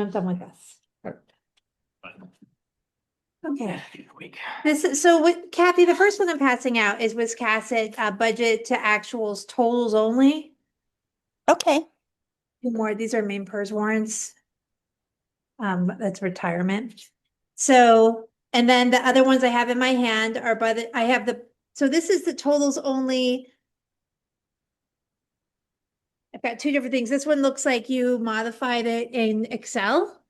I'm done with this. Okay, Week. this is, so with Kathy, the first one I'm passing out is Wiscasset, budget to actuals totals only. Okay, Two more, these are main PERS warrants. That's retirement. So, and then the other ones I have in my hand are I have so this is the totals only. I've got two different things. This one looks like you modified it in Excel.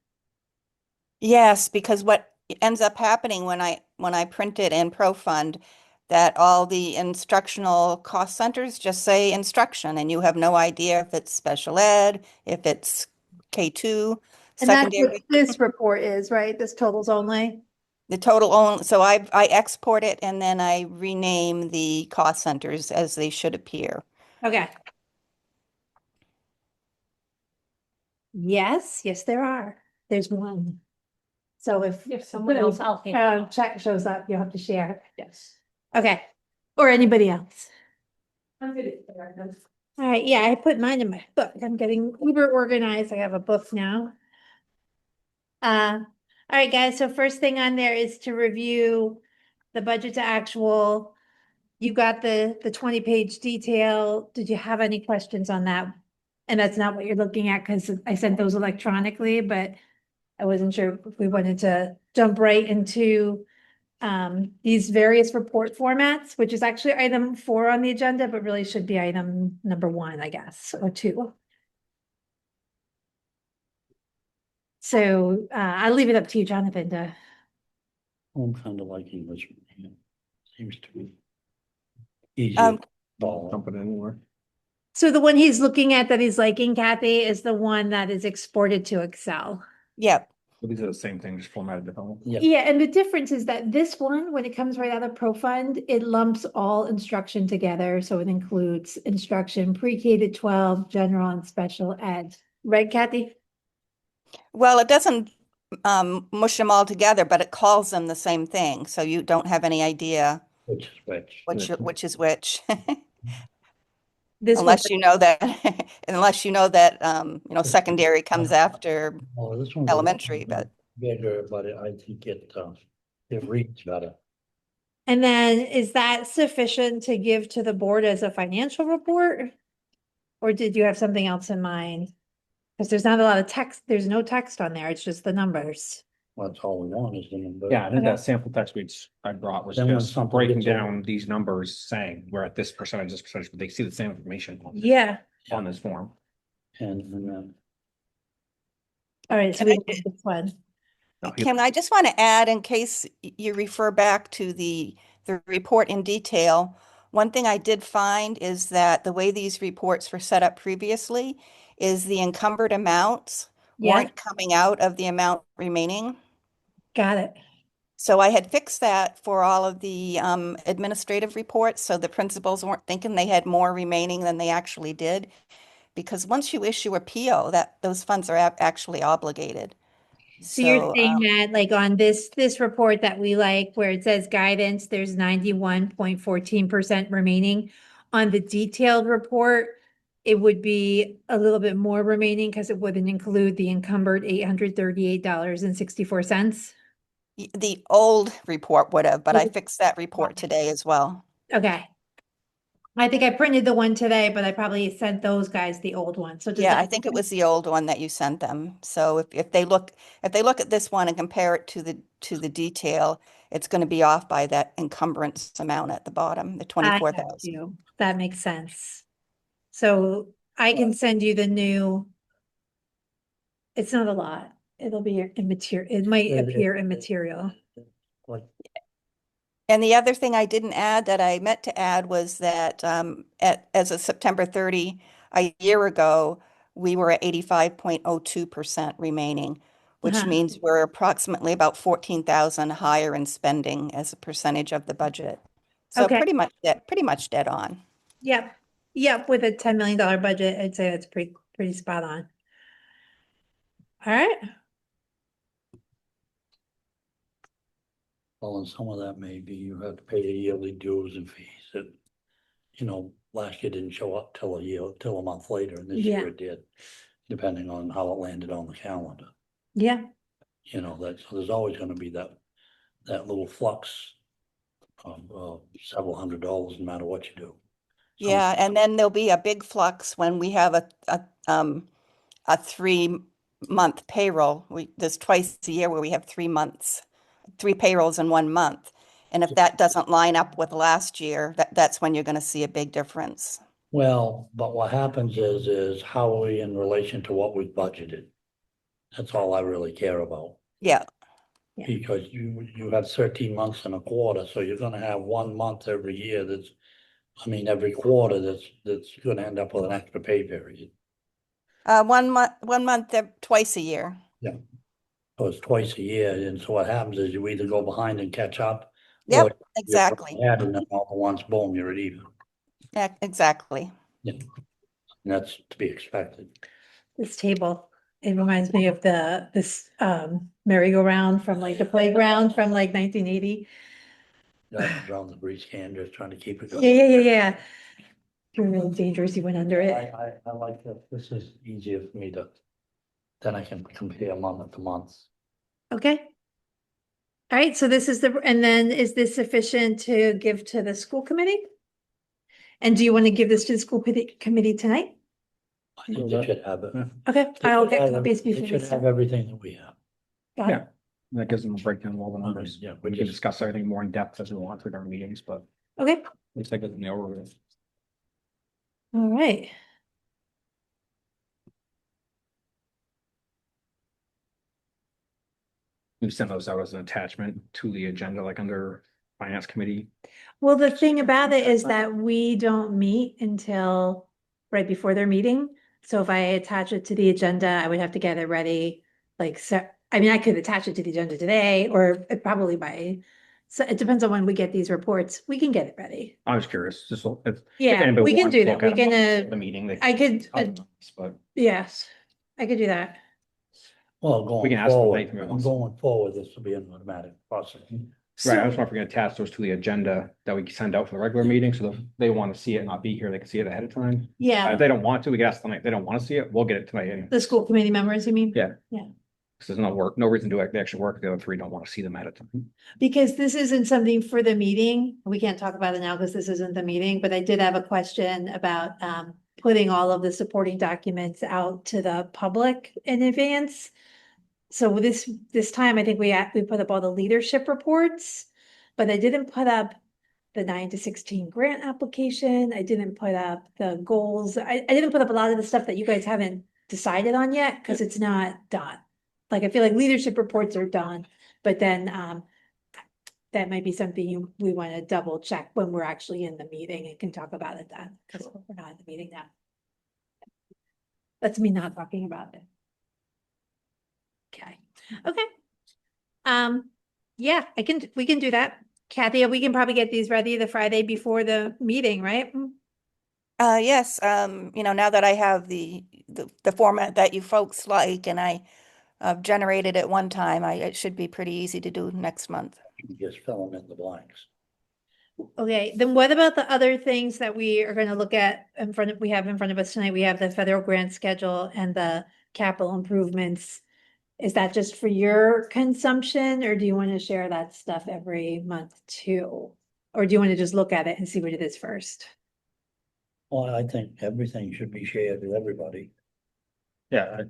yes, because what ends up happening when I print it in ProFund, that all the instructional cost centers just say instruction, and you have no idea if it's special ed, if it's K2, And that's what secondary. this report is, right? This totals only. The total only, so I export it and then I rename the cost centers as they should appear. Okay. Yes, there are. There's one. So if someone else, I'll check shows up, you'll have to share. Yes. Okay. Or anybody else. I'm good. All right, yeah, I put mine in my book. I'm getting uber organized. I have a book now. All right, guys, so first thing on there is to review the budget to actual. You got the 20-page detail. Did you have any questions on that? And that's not what you're looking at because I sent those electronically, but I wasn't sure if we wanted to jump right into these various report formats, which is actually item 4 on the agenda, but really should be item number 1, I guess, or 2. So I'll leave it up to you, Jonathan, to. I'm kind of liking this one. Yeah. Seems to be easier Um, to follow. Dump it anywhere. So the one he's looking at that he's liking, Kathy, is the one that is exported to Excel. Yep. So these are the same thing, just formatted differently. Yeah. Yeah, and the difference is that this one, when it comes right out of ProFund, it lumps all instruction together. So it includes instruction pre-K to 12, general and special ed. Right, Kathy? Well, it doesn't mush them all together, but it calls them the same thing. So you don't have any idea Which is which. which is which. This one, Unless you know that, secondary comes after Oh, this one's elementary, but bigger, but I think it reads better. and then is that sufficient to give to the board as a financial report? Or did you have something else in mind? Because there's not a lot of text, there's no text on there, it's just the numbers. That's all we want is the number. Yeah, I think Okay. that sample text I brought was Then when just something breaking gets down over- these numbers, saying we're at this percentage, but they see the same information Yeah, on this form. And then all right, so Can we I have this one. No, Kim, I just want to add, in case you refer back to the report in detail, one thing I did find is that the way these reports were set up previously is the encumbered amounts Yeah, weren't coming out of the amount remaining. got it. So I had fixed that for all of the administrative reports, so the principals weren't thinking they had more remaining than they actually did. Because once you issue a PO, those funds are actually obligated. So you're So saying that like on this report that we like, where it says guidance, there's 91.14% remaining. On the detailed report, it would be a little bit more remaining because it wouldn't include the encumbered $838.64. the old report would have, but I Okay. fixed that report today as well. Okay. I think I printed the one today, but I probably sent those guys the old one. So does Yeah, that I think it was the old one that you sent them. So if they look at this one and compare it to the detail, it's going to be off by that encumbrance amount at the bottom, the I got 24,000. you. That makes sense. So I can send you the new. It's not a lot. It'll be immaterial. It might appear immaterial. like And the other thing I didn't add that I meant to add was that as of September 30, a year ago, we were at 85.02% remaining, which Uh-huh. means we're approximately about 14,000 higher in spending as a percentage of the budget. So Okay. pretty much dead on. Yep. Yep. With a $10 million budget, I'd say it's pretty spot on. All right. Well, and some of that may be you have to pay the yearly dues and fees that, last year didn't show up till a month later, and this Yeah. year it did, depending on how it landed on the calendar. Yeah, You know, so there's always gonna be that little flux of, several $100s no matter what you do. So- Yeah, and then there'll be a big flux when we have a 3-month payroll. There's twice a year where we have 3 months, 3 payrolls in 1 month. And if that doesn't line up with last year, that's when you're gonna see a big difference. Well, but what happens is how are we in relation to what we budgeted? That's all I really care about. Yeah, Yeah. Because you have 13 months in a quarter, so you're gonna have 1 month every year every quarter that's gonna end up with an extra pay period. 1 month, twice a year. So it's twice a year, and so what happens is you either go behind and catch up. Yep, or you're exactly. ahead, and then all at once, boom, you're at even. Yeah, exactly. And that's to be expected. this table, it reminds me of this merry-go-round from like the playground from like 1980. That's around the grease can, just trying to keep it Yeah, going. yeah. You're really dangerous, you went under it. I like that. This is easier for me then I can compare month to month. Okay. All right, so this is and then is this sufficient to give to the school committee? And do you want to give this to the school committee tonight? I think they should have it. Okay, They I'll should get have copies They before we should have start. everything that we have. Got it. Yeah. That gives them a breakdown of all the numbers. Yeah, We can discuss everything more in depth as we want to during meetings, but Okay, at least I get the overview. all right. We sent those out as an attachment to the agenda, like under finance committee. Well, the thing about it is that we don't meet until right before their meeting. So if I attach it to the agenda, I would have to get it ready. Like, so, I mean, I could attach it to the agenda today or probably so it depends on when we get these reports. We can get it ready. I was curious, just if Yeah, anybody we can wants do to that. look We at can, the meeting, they I could, but yes, I could do that. Well, We can going ask them forward, later if it going forward, this will be an automatic process. right, I just So, wonder if we can attach those to the agenda that we send out for the regular meeting, so if they want to see it, not be here, they can see it ahead of time. yeah, If they don't want to, we can ask them, if they don't want to see it, we'll get it tonight anyway. the school committee members, you mean? Yeah. Yeah. Because there's no reason to actually work, if the other three don't want to see them at a time. Because this isn't something for the meeting. We can't talk about it now because this isn't the meeting, but I did have a question about putting all of the supporting documents out to the public in advance. So this time, I think we put up all the leadership reports, but I didn't put up the 9 to 16 grant application. I didn't put up the goals. I didn't put up a lot of the stuff that you guys haven't decided on yet because it's not done. Like, I feel like leadership reports are done, but then that might be something we want to double check when we're actually in the meeting and can talk about it then, because we're not in the meeting now. That's me not talking about it. Okay. Yeah, we can do that. Kathy, we can probably get these ready the Friday before the meeting, right? Yes, now that I have the format that you folks like and I've generated it one time, it should be pretty easy to do next month. You can just fill them in the blanks. Okay, then what about the other things that we are gonna look at we have in front of us tonight? We have the federal grant schedule and the capital improvements. Is that just for your consumption, or do you want to share that stuff every month too? Or do you want to just look at it and see what it is first? Well, I think everything should be shared with everybody. Yeah,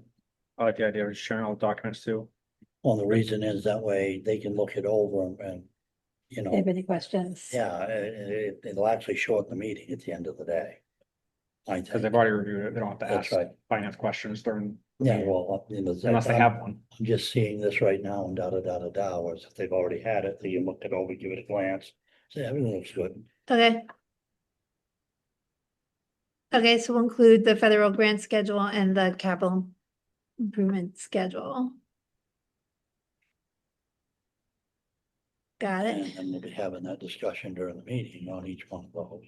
I like the idea of sharing all the documents too. Well, the reason is that way they can look it over and, you Do you have know, any questions? yeah, it'll actually shorten the meeting at the end of the day. I Because they've think, already reviewed it, they don't have to that's ask right. finance questions during. the Yeah, meeting, well, Unless they have one. I'm just seeing this right now and whereas if they've already had it, they can look it over, give it a glance, say everything looks good. Okay. Okay, so we'll include the federal grant schedule and the capital improvement schedule. Got And it. then we'll be having that discussion during the meeting on each one of those.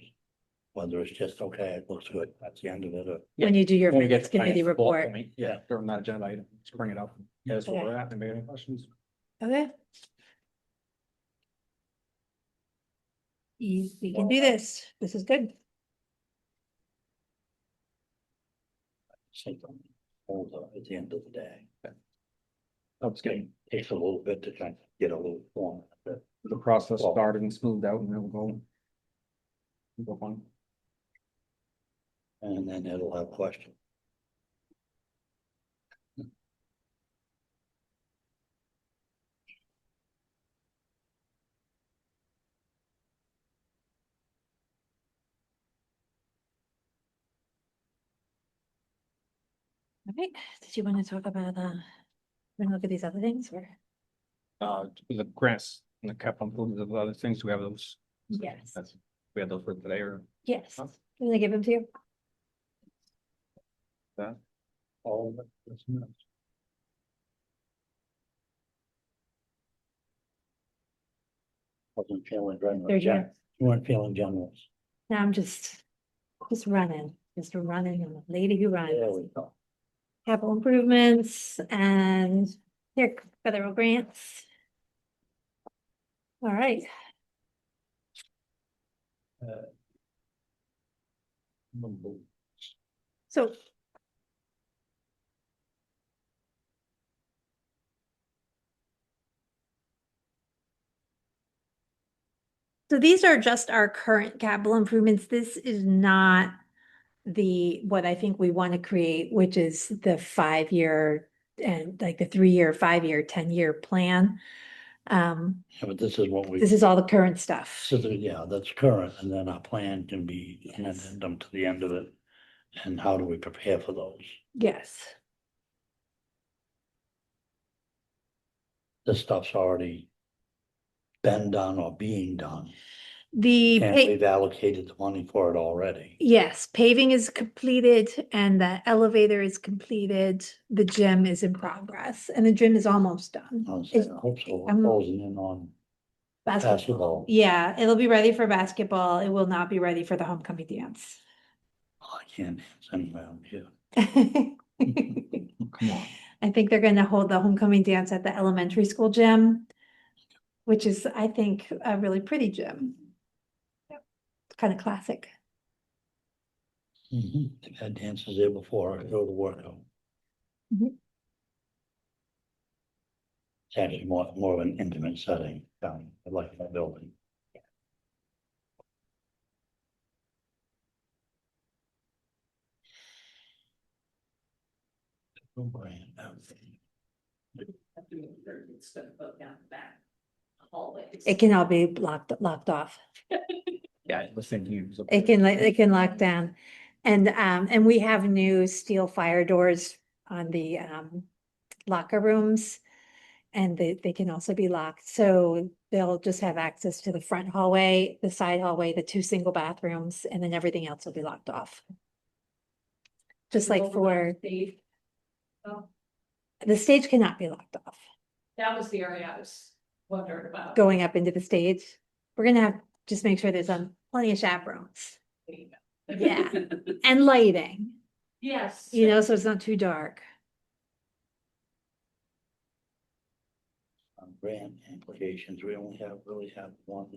Whether it's just, okay, it looks good, that's the end of it, or, When you do your When we finance get to committee finance bullet report. point, yeah, during that agenda item, just bring it up. Here's where we're at, anybody have any questions? Okay. We can do this. This is good. something older at the end of the day. It's getting, takes a little bit to kind of get a little form. The process Well- started and smoothed out and it'll go. It'll go fine. And then it'll have questions. Okay, did you want to talk about, we're gonna look at these other things or? The grants and the capital improvements of other things, do we have those? Yes. We have those for today or Yes, Huh? can I give them to you? that? All of it. That's nice. Wasn't feeling They're generous. here. You weren't feeling generous. Now I'm just running, I'm a lady who There runs. we go. Capital improvements and here, federal grants. All right, so. So these are just our current capital improvements. This is not what I think we want to create, which is the 5-year and like the 3-year, 5-year, 10-year plan. Yeah, but this is what we. This is all the current stuff. So, yeah, that's current, and then our plan can be an Yes. addendum to the end of it. And how do we prepare for those? Yes, This stuff's already been done or being done, the, and we've allocated the money for it already. yes, paving is completed and the elevator is completed. The gym is in progress and the gym is almost done. I It's hope so, we're I'm- closing in on basketball. Yeah, it'll be ready for basketball. It will not be ready for the homecoming dance. I can't dance anywhere out here. Come on. I think they're gonna hold the homecoming dance at the elementary school gym, which is, I think, a really pretty gym. Kind of classic. They've had dances there before, I go to workout. Mhm. It's actually more of an intimate setting down, I like that building. Brand, everything. It can all be locked off. Yeah, listen, you. It can lock down. And we have new steel fire doors on the locker rooms. And they can also be locked, so they'll just have access to the front hallway, the side hallway, the 2 single bathrooms, and then everything else will be locked off. Just like for, the stage cannot be locked off, That was the area I was wondering about. going up into the stage. We're gonna have, just make sure there's plenty of chaperones. Yeah. And lighting, Yes. so it's not too dark. On grant applications, we only really have one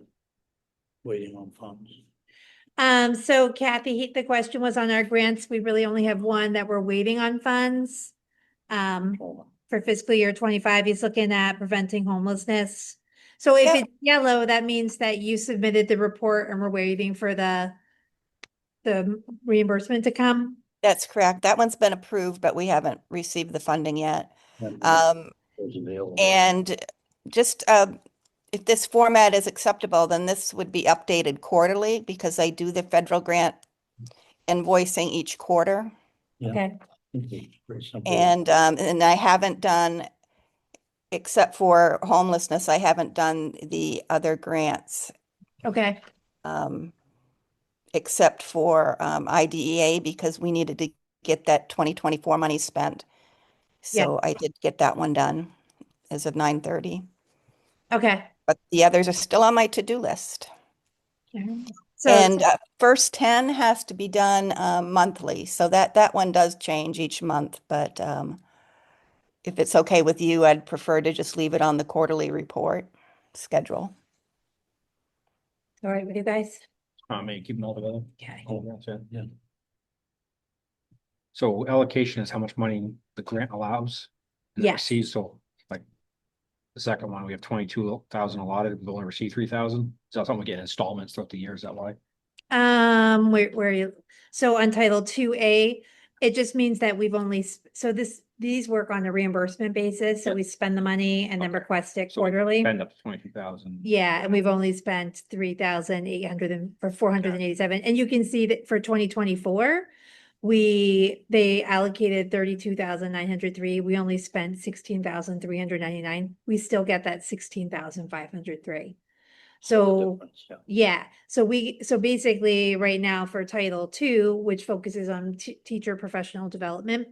waiting on funds. So Kathy, the question was on our grants, we really only have one that we're waiting on funds. Oh, For fiscal year 25, he's looking at preventing homelessness. So if Yeah. it's yellow, that means that you submitted the report and we're waiting for the reimbursement to come. That's correct. That one's been approved, but we haven't received the funding yet. and those available. And just, if this format is acceptable, then this would be updated quarterly because I do the federal grant invoicing each quarter. Yeah. Okay, It's pretty simple. And I haven't done, except for homelessness, I haven't done the other grants, okay, except for IDEA because we needed to get that 2024 money spent. Yeah. So I did get that one done as of 9:30, okay. but the others are still on my to-do list. So, And first 10 has to be done monthly, so that one does change each month, but if it's okay with you, I'd prefer to just leave it on the quarterly report schedule. all right with you guys? Maybe keep them all together. Okay. Oh, that's it. Yeah. So allocation is how much money the grant allows. And it Yes. receives, so like The second one, we have 22,000 allotted, we've only received 3,000. Is that something we get in installments throughout the year? Is that why? Where you, so on Title 2A, it just means that we've only, so these work on a reimbursement basis, so Yeah. we spend the money and then Okay. request it So we quarterly. Spend up to 22,000. Yeah, and we've only spent 3,800 and, or 487, and you can see that for 2024, they allocated 32,903, we only spent 16,399, we still get that 16,503. So, Difference, yeah. yeah, so basically, right now for Title II, which focuses on teacher professional development,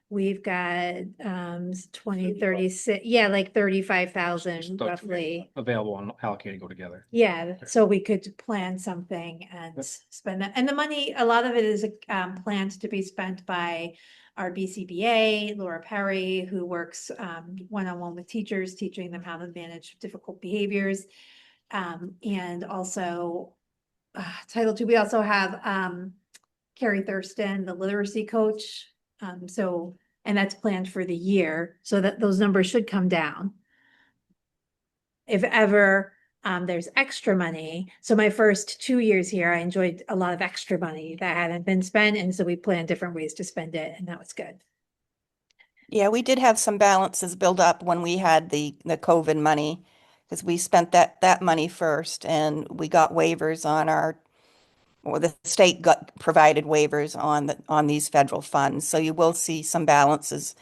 we've got 20, 36, yeah, like 35,000 So roughly. Available and allocated go together. Yeah, so we could plan something and Yep. spend that, and the money, a lot of it is planned to be spent by our BCBA, Laura Perry, who works one-on-one with teachers, teaching them how to manage difficult behaviors. And also Title II, we also have Carrie Thurston, the literacy coach. So, and that's planned for the year, so that those numbers should come down. If ever there's extra money. So my first 2 years here, I enjoyed a lot of extra money that hadn't been spent, and so we planned different ways to spend it, and that was good. Yeah, we did have some balances build up when we had the COVID money, because we spent that money first, and we got waivers on our, or the state got provided waivers on these federal funds. So you will see some balances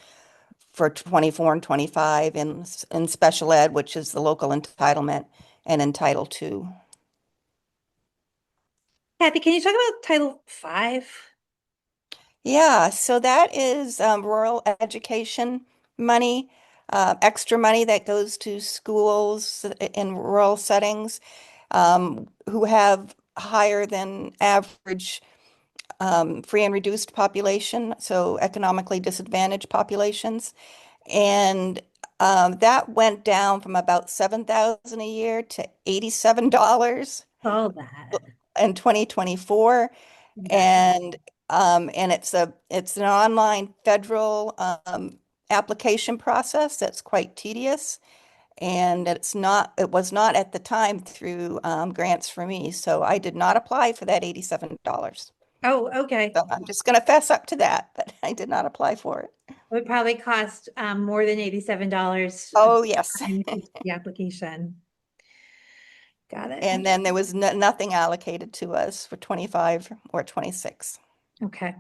for 24 and 25 in special ed, which is the local entitlement, and in Title II. Kathy, can you talk about Title V? Yeah, so that is rural education money, extra money that goes to schools in rural settings who have higher than average free and reduced population, so economically disadvantaged populations. And that went down from about 7,000 a year to $87 All that. in 2024. Okay. And it's an online federal application process that's quite tedious. And it was not at the time through Grants for Me. So I did not apply for that $87. Oh, okay. So I'm just going to fess up to that I did not apply for it. Would probably cost more than $87. Oh, yes. The application. Got it. And then there was nothing allocated to us for 25 or 26. Okay.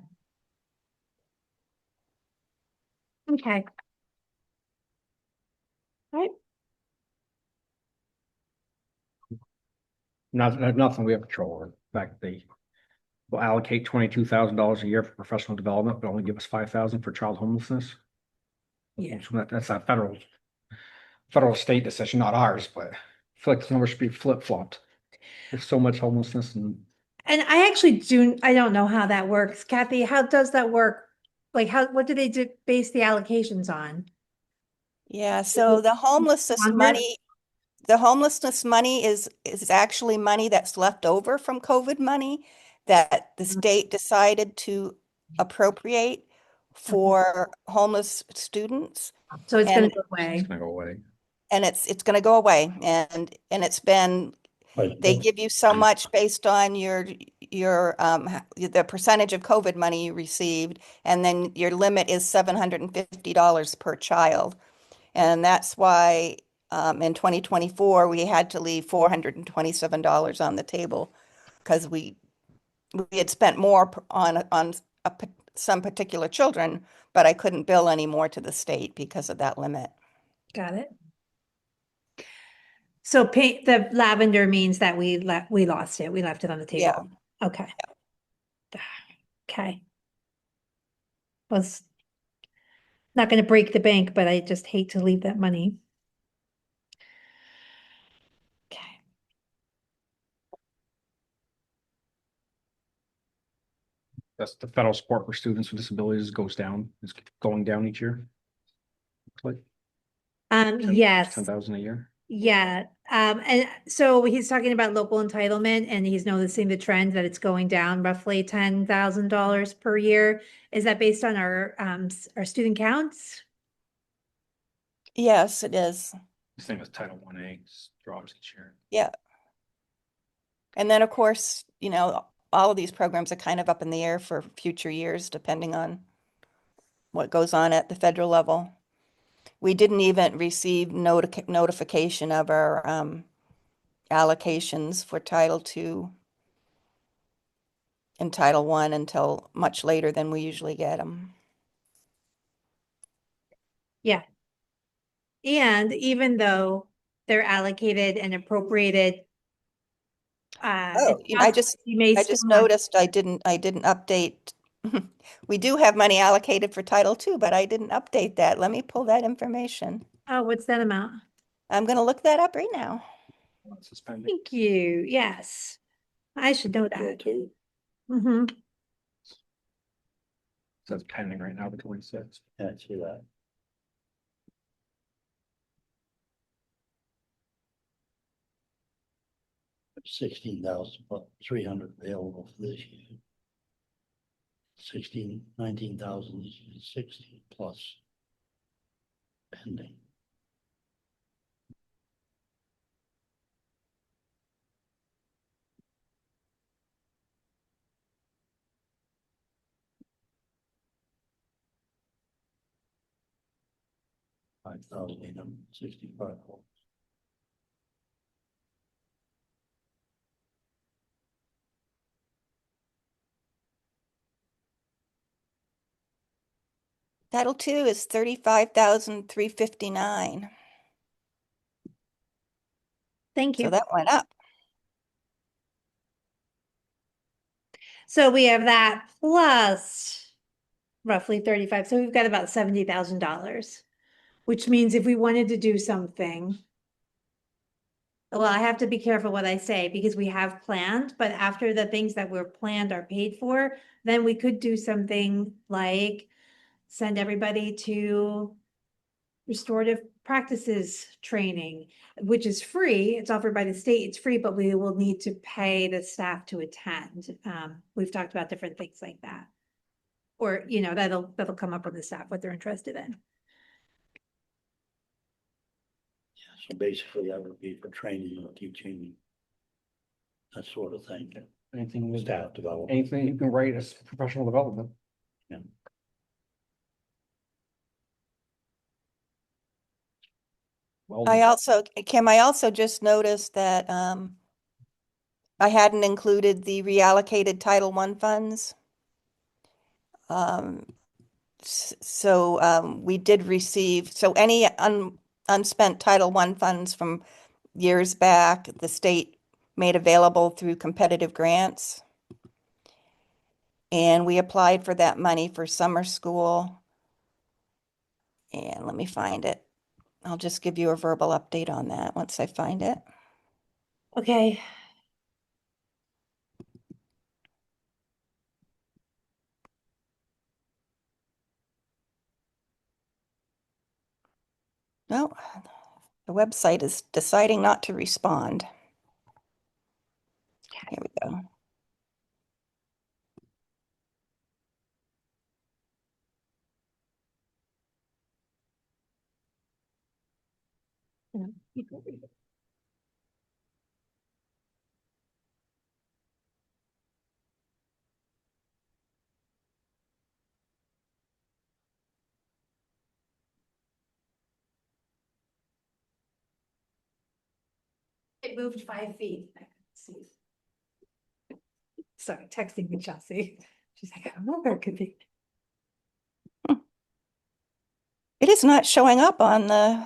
Okay. All right. Nothing we have control over. In fact, they will allocate $22,000 a year for professional development, but only give us 5,000 for child homelessness. Yeah. So that's a federal state decision, not ours, but I feel like the numbers should be flip-flopped. There's so much homelessness and And I don't know how that works. Kathy, how does that work? Like what do they base the allocations on? Yeah, so Longer? the homelessness money is actually money that's left over from COVID money that the state decided to appropriate for homeless students. So it's gonna And go it's away. gonna go away. it's going to go away. And it's been Right. they give you so much based on the percentage of COVID money you received, and then your limit is $750 per child. And that's why in 2024 we had to leave $427 on the table because we had spent more some particular children, but I couldn't bill any more to the state because of that limit. Got it. So the lavender means that we lost it. We left it on the Yeah. table. Okay. Okay. Was not gonna break the bank, but I just hate to leave that money. Okay. That's the federal support for students with disabilities goes down, it's going down each year. Looks like Yes. 10,000 a year. Yeah, and so he's talking about local entitlement and he's noticing the trend that it's going down roughly $10,000 per year. Is that based on our student counts? Yes, it is. Same as Title 1A, drops each year. Yeah. And then, of course, all of these programs are kind of up in the air for future years, depending on what goes on at the federal level. We didn't even receive notification of our allocations for Title II and Title I until much later than we usually get them. Yeah. And even though they're allocated and appropriated, Oh, you may I still just want, noticed I didn't update. We do have money allocated for Title II, but I didn't update that. Let me pull that information. oh, what's that amount? I'm going to look that up right now. Suspended. Thank you. Yes. I should know Title that. II. Hmm. Says pending right now, the 26. Yeah, I see that. $16,300 available for this year. 19,000 this year, 60 plus pending. $5,865. Title II is 35,359. Thank So you. that went up. So we have that plus roughly 35. So we've got about $70,000, which means if we wanted to do something, well, I have to be careful what I say because we have planned, but after the things that were planned are paid for, then we could do something like send everybody to restorative practices training, which is free. It's offered by the state. It's free, but we will need to pay the staff to attend. We've talked about different things like that. Or, that'll come up with the staff, what they're interested in. So basically that would be for training or teaching. That sort of thing. Anything with Staff development. anything you can write as professional development. Yeah. Well, Kim, I also just noticed that I hadn't included the reallocated Title I funds. So we did receive, so any unspent Title I funds from years back, the state made available through competitive grants. And we applied for that money for summer school. And let me find it. I'll just give you a verbal update on that once I find it. Okay. No, the website is deciding not to respond. Here we go. It moved 5 feet. I couldn't see. Sorry, texting me Chelsea. She's like, I don't know where it could be. It is not showing up on the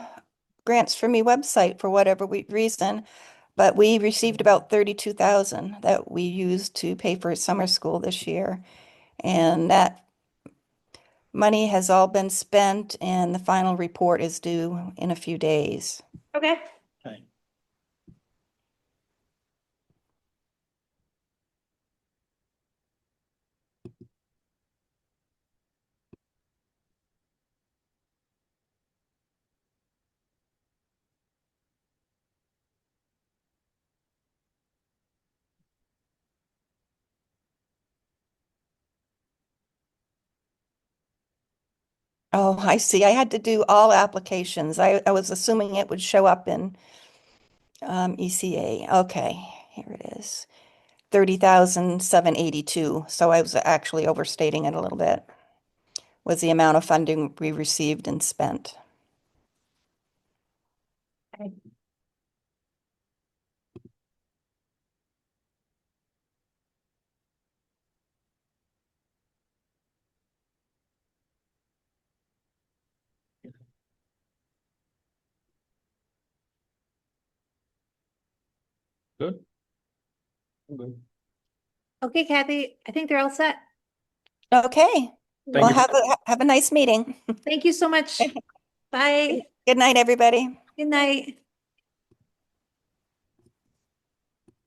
Grants for Me website for whatever reason, but we received about 32,000 that we used to pay for summer school this year. And that money has all been spent and the final report is due in a few days. Okay. Okay. Oh, I see. I had to do all applications. I was assuming it would show up in ECA. Okay, here it is. 30,782. So I was actually overstating it a little bit. Was the amount of funding we received and spent. Good. Good. Okay, Kathy, I think they're all set. Okay. Thank Well, you. have a nice meeting. Thank you so much. Bye. Good night, everybody. Good night.